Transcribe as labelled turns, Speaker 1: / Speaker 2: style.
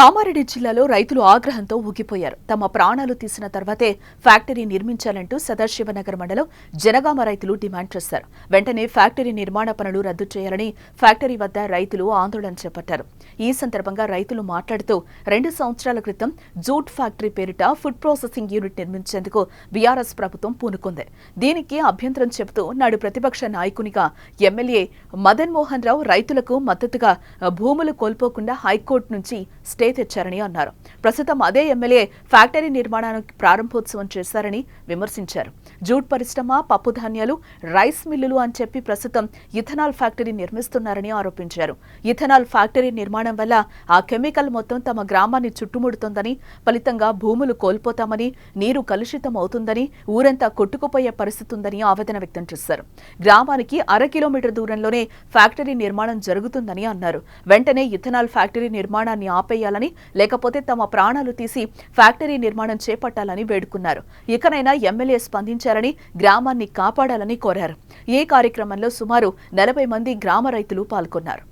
Speaker 1: కామారెడ్డి జిల్లాలో రైతులు ఆగ్రహంతో ఊగిపోయారు. తమ ప్రాణాలు తీసిన తర్వాతే ఫ్యాక్టరీ నిర్మించాలంటూ సదాశివనగర్ మండలం జనగామ రైతులు డిమాండ్ చేశారు. వెంటనే ఫ్యాక్టరీ నిర్మాణ పనులు రద్దు చేయాలని ఫ్యాక్టరీ వద్ద రైతులు ఆందోళన చేపట్టారు. ఈ సందర్భంగా రైతులు మాట్లాడుతూ 2 సంవత్సరాల క్రితం జూట్ ఫ్యాక్టరీ పేరిట ఫుడ్ ప్రాసెసింగ్ యూనిట్ నిర్మించేందుకు బీఆర్ఎస్ ప్రభుత్వం పూనుకుంది. దీనికి అభ్యంతరం చెబుతూ నాడు ప్రతిపక్ష నాయకునిగా ఎమ్మెల్యే మదన్ మోహన్ రావు రైతులకు మద్దతుగా భూములు కోల్పోకుండా హైకోర్టు నుంచి స్టే తెచ్చారని అన్నారు. ప్రస్తుతం అదే ఎమ్మెల్యే ఫ్యాక్టరీ నిర్మాణానికి ప్రారంభోత్సవం చేశారని విమర్శించారు. జూట్ పరిశ్రమ, పప్పు ధాన్యాలు, రైస్ మిల్లులు అని చెప్పి ప్రస్తుతం ఇథనాల్ ఫ్యాక్టరీ నిర్మిస్తున్నారని ఆరోపించారు. ఇథనాల్ ఫ్యాక్టరీ నిర్మాణం వల్ల ఆ కెమికల్ మొత్తం తమ గ్రామాన్ని చుట్టుముడుతోందని, ఫలితంగా భూములు కోల్పోతామని, నీరు కలుషితం అవుతుందని, ఊరంతా కొట్టుకుపోయే పరిస్థితి ఉందని ఆవేదన వ్యక్తం చేశారు. గ్రామానికి 1/2 కిలోమీటర్ దూరంలోనే ఫ్యాక్టరీ నిర్మాణం జరుగుతుందని అన్నారు. వెంటనే ఇథనాల్ ఫ్యాక్టరీ నిర్మాణాన్ని ఆపేయాలని, లేకపోతే తమ ప్రాణాలు తీసి ఫ్యాక్టరీ నిర్మాణం చేపట్టాలని వేడుకున్నారు. ఇకనైనా ఎమ్మెల్యే స్పందించాలని, గ్రామాన్ని కాపాడాలని కోరారు. ఈ కార్యక్రమంలో సుమారు 40 మంది గ్రామ రైతులు పాల్గొన్నారు.